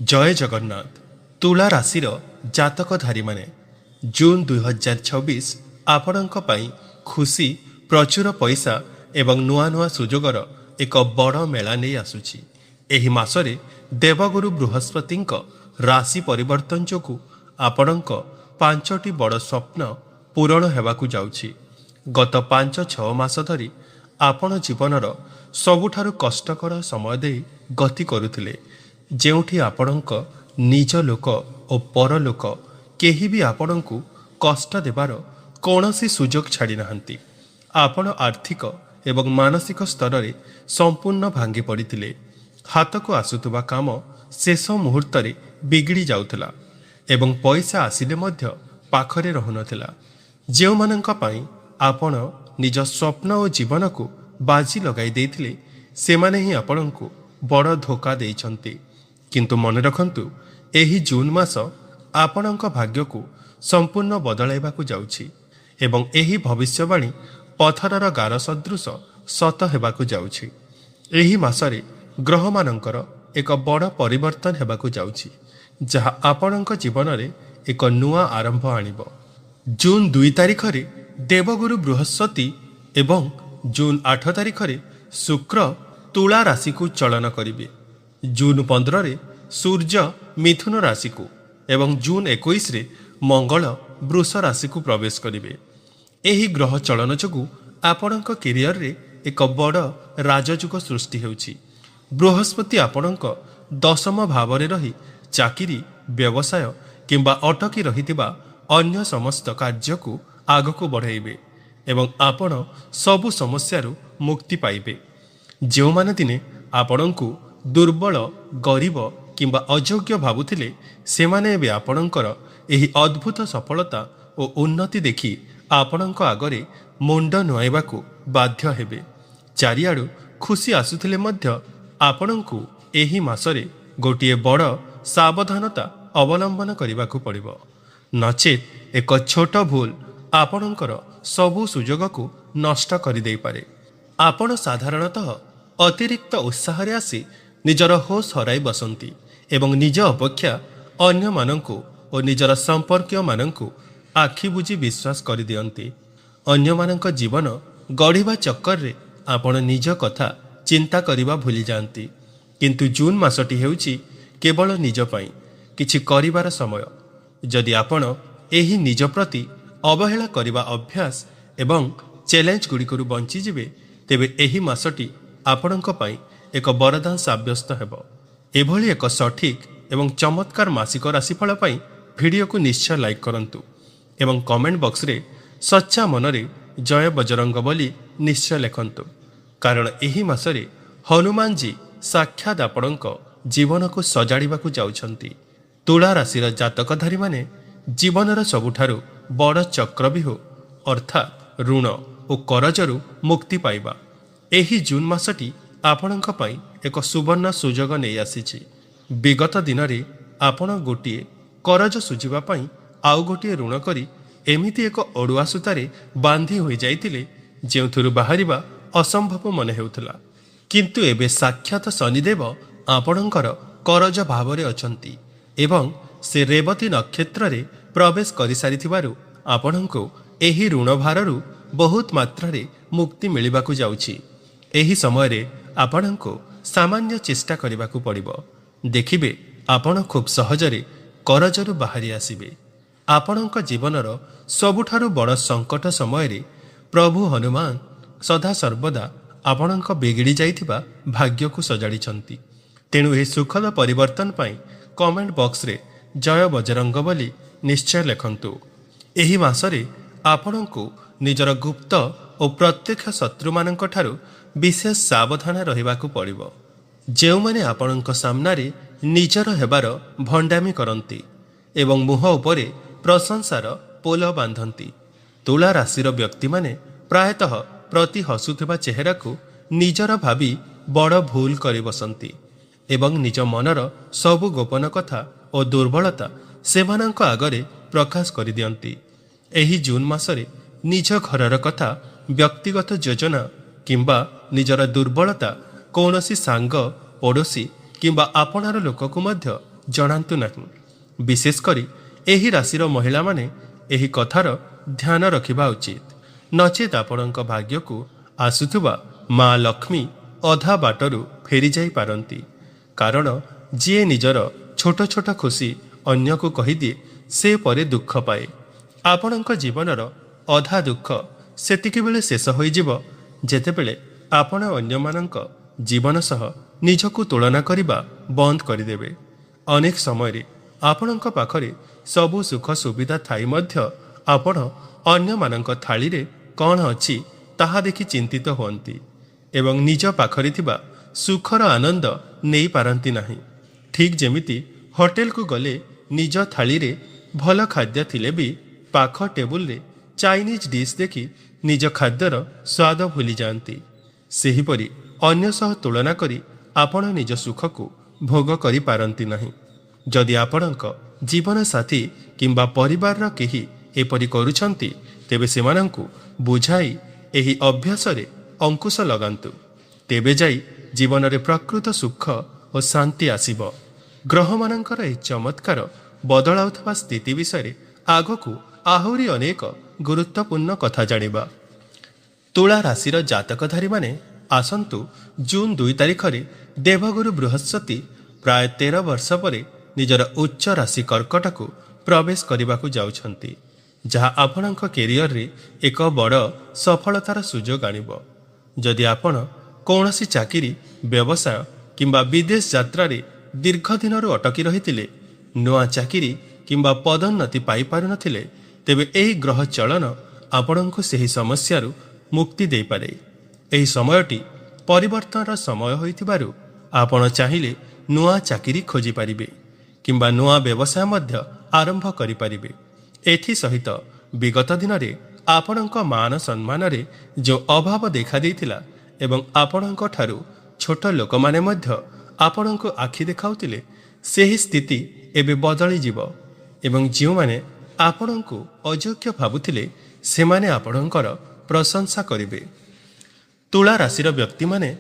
जय जगन्नाथ। तुला राशिर जातकधारी माने जून 2026 आपणଙ୍କ ପାଇଁ खुशी प्रचुर पैसा एवं नुआ नुआ सुजोगर एक बड़ मेला नहीं आसुची। एही मासरे देवगुरु बृहस्पतिଙ୍କ राशि परिवर्तन जोगु आपणଙ୍କ पांचटी बड़ स्वप्न पूरण हेबाकु जाउची। गत 5-6 मास धरी आपण जीवनर सबुठारु कष्टकर समय दे गति करुथिले, जेउठी आपणଙ୍କ निज लोक और पर लोक केही भी आपणଙ୍କୁ कष्ट देवार कौनसी सुजोग छाड़ी नाहंती। आपण आर्थिक एवं मानसिक स्तर रे संपूर्ण भांगी पड़िथिले। हाथ को आसुथुबा काम शेष मुहूर्त रे बिगड़ी जाउथला एवं पैसा आसिले मध्य पाखरे रहुनथिला। जेउ माननका पई आपण निज स्वप्न और जीवन को बाजी लगाई देथिले, सेमाने ही आपणଙ୍କୁ बड़ धोखा देइछंती। किंतु मन रखंतु, एही जून मास आपणଙ୍କ भाग्य को संपूर्ण बदलाइबाकू जाउछि एवं एही भविष्यवाणी पथरर गार सदृश सत हेबाकू जाउछि। एही मासरे ग्रह मानंकर एक बड़ परिवर्तन हेबाकू जाउछि, जहा आपणଙ୍କ जीवन रे एक नुआ आरंभ आनिबो। जून 2 तारिख रे देवगुरु बृहस्पति एवं जून 8 तारिख रे शुक्र तुला राशि को चलन करिवे। जून 15 रे सूर्य मिथुन राशि को एवं जून 21 रे मंगल वृष राशि को प्रवेश करिवे। एही ग्रह चलन जोगु आपणଙ୍କ कैरियर रे एक बड़ राजयुग सृष्टि हेउछि। बृहस्पति आपणଙ୍କ दशम भाव रे रही चाकिरी व्यवसाय किंबा अटकी रहितिबा अन्य समस्त कार्य को आगको बढ़ाइबे एवं आपण सबु समस्यारु मुक्ति पाइबे। जो माने दिने आपणଙ୍କୁ दुर्बल गरीब किंबा अयोग्य भावुथिले, सेमाने एबे आपणଙ୍କର एही अद्भुत सफलता और उन्नति देखि आपणଙ୍କ आगरे मुंड नुआइबाकू बाध्य हेबे। चारियाडु खुशी आसुथिले मध्य आपणଙ୍କୁ एही मासरे गोटिए बड़ सावधानता अवलंबन करिबाकू पड़िबो, नचेत एक छोट भूल आपणଙ୍କର सबु सुजोग को नष्ट करि देई पारे। आपण साधारणतः अतिरिक्त उत्साह रे आसी निजर होश हराई बसंती एवं निज अपेक्षा अन्य मानंकु और निजर संपर्क मानंकु आखि बुझी विश्वास कर दियंती। अन्य मानंक जीवन गढ़िबा चक्कर रे आपण निज कथा चिंता करिबा भूली जांती। किंतु जून मासटी हेउची केवल निज पई किछि करिबार समय। जदि आपण एही निज प्रति अवहेला करिबा अभ्यास एवं चैलेंज गुड़िकरु बंची जिबे, तेबे एही मासटी आपणଙ୍କ ପାଇଁ एक वरदान साब्यस्त हेबो। एभली एक सठिक एवं चमत्कार मासिक राशिफल ପାଇଁ वीडियो को निश्चय लाइक करंतु एवं कमेंट बॉक्स रे सच्चा मनरे जय बजरंग बोली निश्चय लिखंतु, कारण एही मासरे हनुमान जी साक्षात आपणଙ୍କ जीवन को सजाड़िबाकू जाउछंती। तुला राशिर जातकधारी माने जीवनर सबुठारु बड़ चक्रव्यूह अर्थात ऋण और करजरु मुक्ति पाइबा। एही जून मासटी आपणଙ୍କ ପାଇଁ एक सुवर्ण सुजोग नहीं आसीछि। विगत दिन रे आपण गोटिए करज सुझिबा ପାଇଁ आउ गोटिए ऋण करी एमिति एक अड़ुआ सूतारे बांधी होई जाइतिले, जेउथुरु बाहरिबा असंभव मन हेउथला। किंतु एबे साक्षात शनिदेव आपणଙ୍କର करज भावरे अछंती एवं से रेवती नक्षत्र रे प्रवेश करि सारिथिबारु आपणଙ୍କୁ एही ऋण भाररु बहुत मात्रा रे मुक्ति मिलिबाकू जाउछि। एही समय रे आपणଙ୍କୁ सामान्य चेष्टा करिबाकू पड़िबो। देखिबे आपण खूब सहजरे करजरु बाहरी आसिबे। आपणଙ୍କ जीवनर सबुठारु बड़ संकट समय रे प्रभु हनुमान सदा सर्वदा आपणଙ୍କ बिगड़ी जाइथिबा भाग्य को सजाड़िछंती। तेणु एही सुखद परिवर्तन पई कमेंट बॉक्स रे जय बजरंग बोली निश्चय लिखंतु। एही मासरे आपणଙ୍କୁ निजर गुप्त और प्रत्यक्ष शत्रु माननक ठारू विशेष सावधान रहिबाकू पड़िबो। जेउमाने आपणଙ୍କ सामनारे निजर हेबार भंडामी करंती एवं मुह उपरे प्रशंसार पोल बांधंती। तुला राशिर व्यक्ति माने प्रायतः प्रति हसुथिबा चेहरा को निजर भावी बड़ भूल करि बसंती एवं निज मनर सबु गोपन कथा और दुर्बलता सेमानଙ୍କ आगरे प्रकाश करि दियंती। एही जून मासरे निज घरर कथा, व्यक्तिगत योजना किंबा निजर दुर्बलता कौनसी सांग पड़ोशी किंबा आपणार लोक को मध्य ଜଣାନ୍ତୁ ନାହିଁ। ବିଶେଷ କରି ଏହି ରାଶିର ମହିଳାମାନେ ଏହି କଥାର ଧ୍ୟାନ ରଖିବା ଉଚିତ। ନଚେତ୍ ଆପଣଙ୍କ ଭାଗ୍ୟକୁ ଆସୁଥିବା ମା ଲକ୍ଷ୍ମୀ ଅଧା ବାଟରୁ ଫେରିଯାଇପାରନ୍ତି। କାରଣ ଯିଏ ନିଜର ଛୋଟ ଛୋଟ ଖୁସି ଅନ୍ୟକୁ କହିଦିଏ ସେ ପରେ ଦୁଃଖ ପାଏ। ଆପଣଙ୍କ ଜୀବନର ଅଧା ଦୁଃଖ ସେତିକିବେଳେ ଶେଷ ହୋଇଯିବ ଯେତେବେଳେ ଆପଣ ଅନ୍ୟମାନଙ୍କ ଜୀବନ ସହ ନିଜକୁ ତୁଳନା କରିବା ବନ୍ଦ କରିଦେବେ। ଅନେକ ସମୟରେ ଆପଣଙ୍କ ପାଖରେ ସବୁ ସୁଖ ସୁବିଧା ଥାଇ ମଧ୍ୟ ଆପଣ ଅନ୍ୟମାନଙ୍କ ଥାଳିରେ କ'ଣ ଅଛି ତାହା ଦେଖି ଚିନ୍ତିତ ହୁଅନ୍ତି ଏବଂ ନିଜ ପାଖରେ ଥିବା ସୁଖର ଆନନ୍ଦ ନେଇପାରନ୍ତି ନାହିଁ। ଠିକ୍ ଯେମିତି ହୋଟେଲକୁ ଗଲେ ନିଜ ଥାଳିରେ ଭଲ ଖାଦ୍ୟ ଥିଲେ ବି ପାଖ ଟେବୁଲରେ ଚାଇନିଜ୍ ଡିଶ୍ ଦେଖି ନିଜ ଖାଦ୍ୟର ସ୍ୱାଦ ଭୁଲିଯାଆନ୍ତି। ସେହିପରି ଅନ୍ୟ ସହ ତୁଳନା କରି ଆପଣ ନିଜ ସୁଖକୁ ଭୋଗ କରିପାରନ୍ତି ନାହିଁ। ଯଦି ଆପଣଙ୍କ ଜୀବନସାଥୀ କିମ୍ବା ପରିବାରର କେହି ଏପରି କରୁଛନ୍ତି ତେବେ ସେମାନଙ୍କୁ ବୁଝାଇ ଏହି ଅଭ୍ୟାସରେ ଅଙ୍କୁଶ ଲଗାନ୍ତୁ। ତେବେ ଯାଇ ଜୀବନରେ ପ୍ରକୃତ ସୁଖ ଓ ଶାନ୍ତି ଆସିବ। ଗ୍ରହମାନଙ୍କର ଏହି ଚମତ୍କାର ବଦଳାଉଥିବା ସ୍ଥିତି ବିଷୟରେ ଆଗକୁ ଆହୁରି ଅନେକ ଗୁରୁତ୍ୱପୂର୍ଣ୍ଣ କଥା ଜାଣିବା। ତୁଳା ରାଶିର ଜାତକଧାରୀମାନେ ଆସନ୍ତୁ ଜୁନ୍ 2 ତାରିଖରେ ଦେବଗୁରୁ ବୃହସ୍ପତି ପ୍ରାୟ 13 ବର୍ଷ ପରେ ନିଜର ଉଚ୍ଚ ରାଶି କର୍କଟକୁ ପ୍ରବେଶ କରିବାକୁ ଯାଉଛନ୍ତି, ଯାହା ଆପଣଙ୍କ କ୍ୟାରିୟରରେ ଏକ ବଡ଼ ସଫଳତାର ସୁଯୋଗ ଆଣିବ। ଯଦି ଆପଣ କୌଣସି ଚାକିରି, ବ୍ୟବସାୟ କିମ୍ବା ବିଦେଶ ଯାତ୍ରାରେ ଦୀର୍ଘ ଦିନରୁ ଅଟକି ରହିଥିଲେ, ନୂଆ ଚାକିରି କିମ୍ବା ପଦୋନ୍ନତି ପାଇପାରୁନଥିଲେ, ତେବେ ଏହି ଗ୍ରହ ଚଳନ ଆପଣଙ୍କୁ ସେହି ସମସ୍ୟାରୁ ମୁକ୍ତି ଦେଇପାରେ। ଏହି ସମୟଟି ପରିବର୍ତ୍ତନର ସମୟ ହୋଇଥିବାରୁ ଆପଣ ଚାହିଁଲେ ନୂଆ ଚାକିରି ଖୋଜିପାରିବେ କିମ୍ବା ନୂଆ ବ୍ୟବସାୟ ମଧ୍ୟ ଆରମ୍ଭ କରିପାରିବେ। ଏଥିସହିତ ବିଗତ ଦିନରେ ଆପଣଙ୍କ ମାନ ସମ୍ମାନରେ ଯେଉଁ ଅଭାବ ଦେଖାଦେଇଥିଲା ଏବଂ ଆପଣଙ୍କ ଠାରୁ ଛୋଟ ଲୋକମାନେ ମଧ୍ୟ ଆପଣଙ୍କୁ ଆଖି ଦେଖାଉଥିଲେ, ସେହି ସ୍ଥିତି ଏବେ ବଦଳିଯିବ ଏବଂ ଯେଉଁମାନେ ଆପଣଙ୍କୁ ଅଯୋଗ୍ୟ ଭାବୁଥିଲେ ସେମାନେ ଆପଣଙ୍କର ପ୍ରଶଂସା କରିବେ। ତୁଳା ରାଶିର ବ୍ୟକ୍ତିମାନେ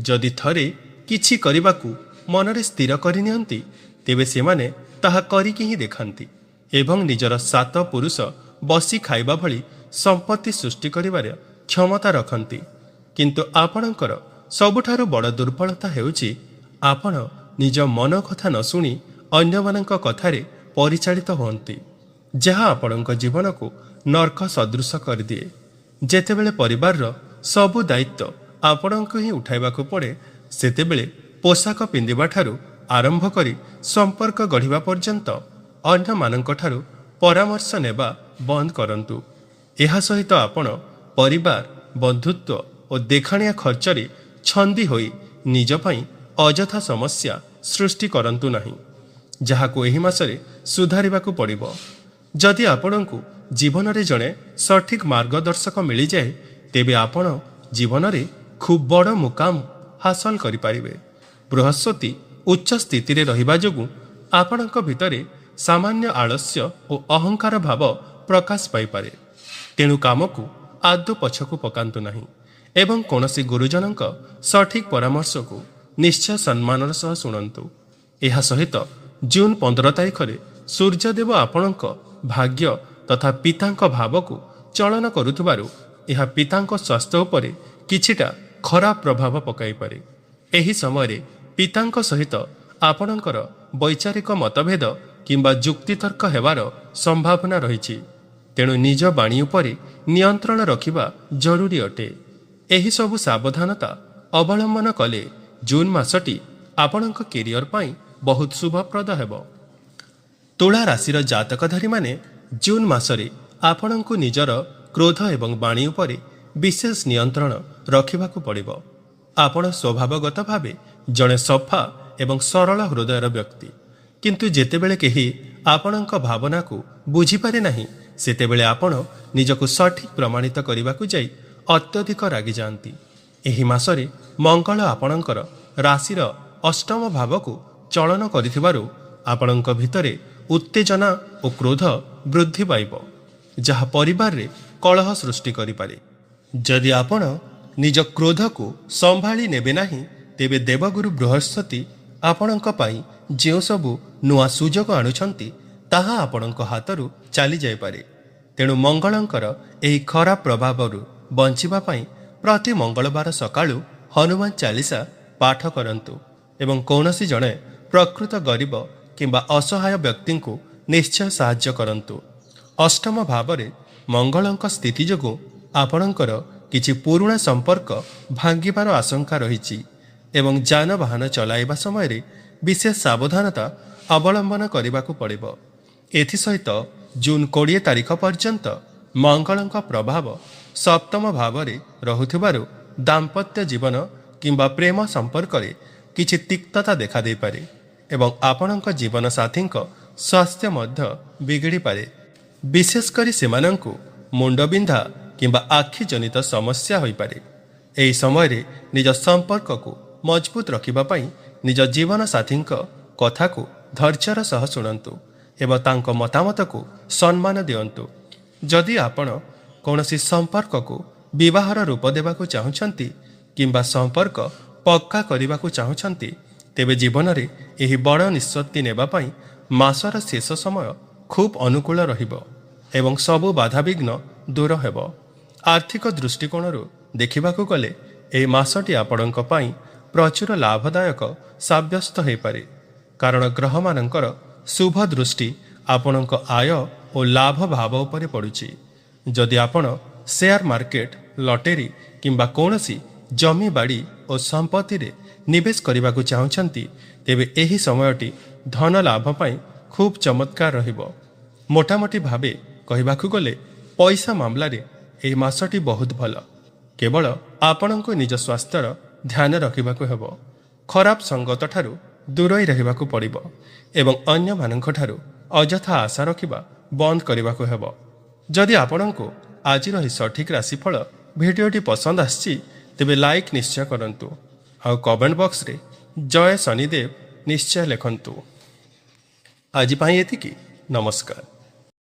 ଯଦି ଥରେ କିଛି କରିବାକୁ ମନରେ ସ୍ଥିର କରିନିଅନ୍ତି, ତେବେ ସେମାନେ ତାହା କରିକି ହିଁ ଦେଖାନ୍ତି ଏବଂ ନିଜର 7 ପୁରୁଷ ବସି ଖାଇବା ଭଳି ସମ୍ପତ୍ତି ସୃଷ୍ଟି କରିବାର କ୍ଷମତା ରଖନ୍ତି। କିନ୍ତୁ ଆପଣଙ୍କର ସବୁଠାରୁ ବଡ଼ ଦୁର୍ବଳତା ହେଉଛି ଆପଣ ନିଜ ମନ କଥା ନ ଶୁଣି ଅନ୍ୟମାନଙ୍କ କଥାରେ ପରିଚାଳିତ ହୁଅନ୍ତି, ଯାହା ଆପଣଙ୍କ ଜୀବନକୁ ନର୍କ ସଦୃଶ କରିଦିଏ। ଯେତେବେଳେ ପରିବାରର ସବୁ ଦାୟିତ୍ୱ ଆପଣଙ୍କୁ ହିଁ ଉଠାଇବାକୁ ପଡ଼େ, ସେତେବେଳେ ପୋଷାକ ପିନ୍ଧିବା ଠାରୁ ଆରମ୍ଭ କରି ସମ୍ପର୍କ ଗଢ଼ିବା ପର୍ଯ୍ୟନ୍ତ ଅନ୍ୟମାନଙ୍କଠାରୁ ପରାମର୍ଶ ନେବା ବନ୍ଦ କରନ୍ତୁ। ଏହା ସହିତ ଆପଣ ପରିବାର, ବନ୍ଧୁତ୍ୱ ଓ ଦେଖାଣିଆ ଖର୍ଚ୍ଚରେ ଛନ୍ଦି ହୋଇ ନିଜ ପାଇଁ ଅଯଥା ସମସ୍ୟା ସୃଷ୍ଟି କରନ୍ତୁ ନାହିଁ, ଯାହାକୁ ଏହି ମାସରେ ସୁଧାରିବାକୁ ପଡ଼ିବ। ଯଦି ଆପଣଙ୍କୁ ଜୀବନରେ ଜଣେ ସଠିକ୍ ମାର୍ଗଦର୍ଶକ ମିଳିଯାଏ, ତେବେ ଆପଣ ଜୀବନରେ ଖୁବ୍ ବଡ଼ ମୁକାମ ହାସଲ କରିପାରିବେ। ବୃହସ୍ପତି ଉଚ୍ଚ ସ୍ଥିତିରେ ରହିବା ଯୋଗୁଁ ଆପଣଙ୍କ ଭିତରେ ସାମାନ୍ୟ ଆଳସ୍ୟ ଓ ଅହଙ୍କାର ଭାବ ପ୍ରକାଶ ପାଇପାରେ। ତେଣୁ କାମକୁ ଆଦୌ ପଛକୁ ପକାନ୍ତୁ ନାହିଁ ଏବଂ କୌଣସି ଗୁରୁଜନଙ୍କ ସଠିକ୍ ପରାମର୍ଶକୁ ନିଶ୍ଚୟ ସମ୍ମାନର ସହ ଶୁଣନ୍ତୁ। ଏହା ସହିତ ଜୁନ୍ 15 ତାରିଖରେ ସୂର୍ଯ୍ୟଦେବ ଆପଣଙ୍କ ଭାଗ୍ୟ ତଥା ପିତାଙ୍କ ଭାବକୁ ଚଳନ କରୁଥିବାରୁ ଏହା ପିତାଙ୍କ ସ୍ୱାସ୍ଥ୍ୟ ଉପରେ କିଛିଟା ଖରାପ ପ୍ରଭାବ ପକାଇପାରେ। ଏହି ସମୟରେ ପିତାଙ୍କ ସହିତ ଆପଣଙ୍କର ବୈଚାରିକ ମତଭେଦ କିମ୍ବା ଯୁକ୍ତିତର୍କ ହେବାର ସମ୍ଭାବନା ରହିଛି। ତେଣୁ ନିଜ ବାଣୀ ଉପରେ ନିୟନ୍ତ୍ରଣ ରଖିବା ଜରୁରୀ ଅଟେ। ଏହିସବୁ ସାବଧାନତା ଅବଲମ୍ବନ କଲେ ଜୁନ୍ ମାସଟି ଆପଣଙ୍କ କ୍ୟାରିୟର ପାଇଁ ବହୁତ ଶୁଭପ୍ରଦ ହେବ। ତୁଳା ରାଶିର ଜାତକଧାରୀମାନେ ଜୁନ୍ ମାସରେ ଆପଣଙ୍କୁ ନିଜର କ୍ରୋଧ ଏବଂ ବାଣୀ ଉପରେ ବିଶେଷ ନିୟନ୍ତ୍ରଣ ରଖିବାକୁ ପଡ଼ିବ। ଆପଣ ସ୍ୱଭାବଗତ ଭାବେ ଜଣେ ସଫା ଏବଂ ସରଳ ହୃଦୟର ବ୍ୟକ୍ତି, କିନ୍ତୁ ଯେତେବେଳେ କେହି ଆପଣଙ୍କ ଭାବନାକୁ ବୁଝିପାରେ ନାହିଁ, ସେତେବେଳେ ଆପଣ ନିଜକୁ ସଠିକ୍ ପ୍ରମାଣିତ କରିବାକୁ ଯାଇ ଅତ୍ୟଧିକ ରାଗିଯାଆନ୍ତି। ଏହି ମାସରେ ମଙ୍ଗଳ ଆପଣଙ୍କର ରାଶିର ଅଷ୍ଟମ ଭାବକୁ ଚଳନ କରିଥିବାରୁ ଆପଣଙ୍କ ଭିତରେ ଉତ୍ତେଜନା ଓ କ୍ରୋଧ ବୃଦ୍ଧି ପାଇବ, ଯାହା ପରିବାରରେ କଳହ ସୃଷ୍ଟି କରିପାରେ। ଯଦି ଆପଣ ନିଜ କ୍ରୋଧକୁ ସମ୍ଭାଳି ନେବେ ନାହିଁ, ତେବେ ଦେବଗୁରୁ ବୃହସ୍ପତି ଆପଣଙ୍କ ପାଇଁ ଯେଉଁ ସବୁ ନୂଆ ସୁଯୋଗ ଆଣୁଛନ୍ତି ତାହା ଆପଣଙ୍କ ହାତରୁ ଚାଲିଯାଇପାରେ। ତେଣୁ ମଙ୍ଗଳଙ୍କର ଏହି ଖରାପ ପ୍ରଭାବରୁ ବଞ୍ଚିବା ପାଇଁ ପ୍ରତି ମଙ୍ଗଳବାର ସକାଳୁ ହନୁମାନ ଚାଳିଶା ପାଠ କରନ୍ତୁ ଏବଂ କୌଣସି ଜଣେ ପ୍ରକୃତ ଗରିବ କିମ୍ବା ଅସହାୟ ବ୍ୟକ୍ତିଙ୍କୁ ନିଶ୍ଚୟ ସାହାଯ୍ୟ କରନ୍ତୁ। ଅଷ୍ଟମ ଭାବରେ ମଙ୍ଗଳଙ୍କ ସ୍ଥିତି ଯୋଗୁଁ ଆପଣଙ୍କର କିଛି ପୁରୁଣା ସମ୍ପର୍କ ଭାଙ୍ଗିବାର ଆଶଙ୍କା ରହିଛି ଏବଂ ଯାନବାହନ ଚଲାଇବା ସମୟରେ ବିଶେଷ ସାବଧାନତା ଅବଲମ୍ବନ କରିବାକୁ ପଡ଼ିବ। ଏଥିସହିତ ଜୁନ୍ 20 ତାରିଖ ପର୍ଯ୍ୟନ୍ତ ମଙ୍ଗଳଙ୍କ ପ୍ରଭାବ ସପ୍ତମ ଭାବରେ ରହୁଥିବାରୁ ଦାମ୍ପତ୍ୟ ଜୀବନ କିମ୍ବା ପ୍ରେମ ସମ୍ପର୍କରେ କିଛି ତିକ୍ତତା ଦେଖାଦେଇପାରେ ଏବଂ ଆପଣଙ୍କ ଜୀବନସାଥୀଙ୍କ ସ୍ୱାସ୍ଥ୍ୟ ମଧ୍ୟ ବିଗିଡ଼ିପାରେ। ବିଶେଷ କରି ସେମାନଙ୍କୁ ମୁଣ୍ଡବିନ୍ଧା କିମ୍ବା ଆଖିଜନିତ ସମସ୍ୟା ହୋଇପାରେ। ଏହି ସମୟରେ ନିଜ ସମ୍ପର୍କକୁ ମଜବୁତ ରଖିବା ପାଇଁ ନିଜ ଜୀବନସାଥୀଙ୍କ କଥାକୁ ଧୈର୍ଯ୍ୟର ସହ ଶୁଣନ୍ତୁ ଏବଂ ତାଙ୍କ ମତାମତକୁ ସମ୍ମାନ ଦିଅନ୍ତୁ। ଯଦି ଆପଣ କୌଣସି ସମ୍ପର୍କକୁ ବିବାହର ରୂପ ଦେବାକୁ ଚାହୁଁଛନ୍ତି କିମ୍ବା ସମ୍ପର୍କ ପକ୍କା କରିବାକୁ ଚାହୁଁଛନ୍ତି, ତେବେ ଜୀବନରେ ଏହି ବଡ଼ ନିଷ୍ପତ୍ତି ନେବା ପାଇଁ ମାସର ଶେଷ ସମୟ ଖୁବ୍ ଅନୁକୂଳ ରହିବ ଏବଂ ସବୁ ବାଧାବିଘ୍ନ ଦୂର ହେବ। ଆର୍ଥିକ ଦୃଷ୍ଟିକୋଣରୁ ଦେଖିବାକୁ ଗଲେ ଏହି ମାସଟି ଆପଣଙ୍କ ପାଇଁ ପ୍ରଚୁର ଲାଭଦାୟକ ସାବ୍ୟସ୍ତ ହୋଇପାରେ, କାରଣ ଗ୍ରହମାନଙ୍କର ଶୁଭ ଦୃଷ୍ଟି ଆପଣଙ୍କ ଆୟ ଓ ଲାଭ ଭାବ ଉପରେ ପଡ଼ୁଛି। ଯଦି ଆପଣ ସେୟାର ମାର୍କେଟ, ଲଟେରୀ କିମ୍ବା କୌଣସି ଜମି ବାଡ଼ି ଓ ସମ୍ପତ୍ତିରେ ନିବେଶ କରିବାକୁ ଚାହୁଁଛନ୍ତି, ତେବେ ଏହି ସମୟଟି ଧନ ଲାଭ ପାଇଁ ଖୁବ୍ ଚମତ୍କାର ରହିବ। ମୋଟାମୋଟି ଭାବେ କହିବାକୁ ଗଲେ ପଇସା ମାମଲାରେ ଏହି ମାସଟି ବହୁତ ଭଲ। କେବଳ ଆପଣଙ୍କୁ ନିଜ ସ୍ୱାସ୍ଥ୍ୟର ଧ୍ୟାନ ରଖିବାକୁ ହେବ, ଖରାପ ସଙ୍ଗତଠାରୁ ଦୂରେଇ ରହିବାକୁ ପଡ଼ିବ ଏବଂ ଅନ୍ୟମାନଙ୍କଠାରୁ ଅଯଥା ଆଶା ରଖିବା ବନ୍ଦ କରିବାକୁ ହେବ। ଯଦି ଆପଣଙ୍କୁ ଆଜିର ଏହି ସଠିକ୍ ରାଶିଫଳ ଭିଡ଼ିଓଟି ପସନ୍ଦ ଆସିଛି, ତେବେ ଲାଇକ୍ ନିଶ୍ଚୟ କରନ୍ତୁ ଆଉ କମେଣ୍ଟ ବକ୍ସରେ ଜୟ ଶନିଦେବ ନିଶ୍ଚୟ ଲେଖନ୍ତୁ। ଆଜି ପାଇଁ ଏତିକି। ନମସ୍କାର।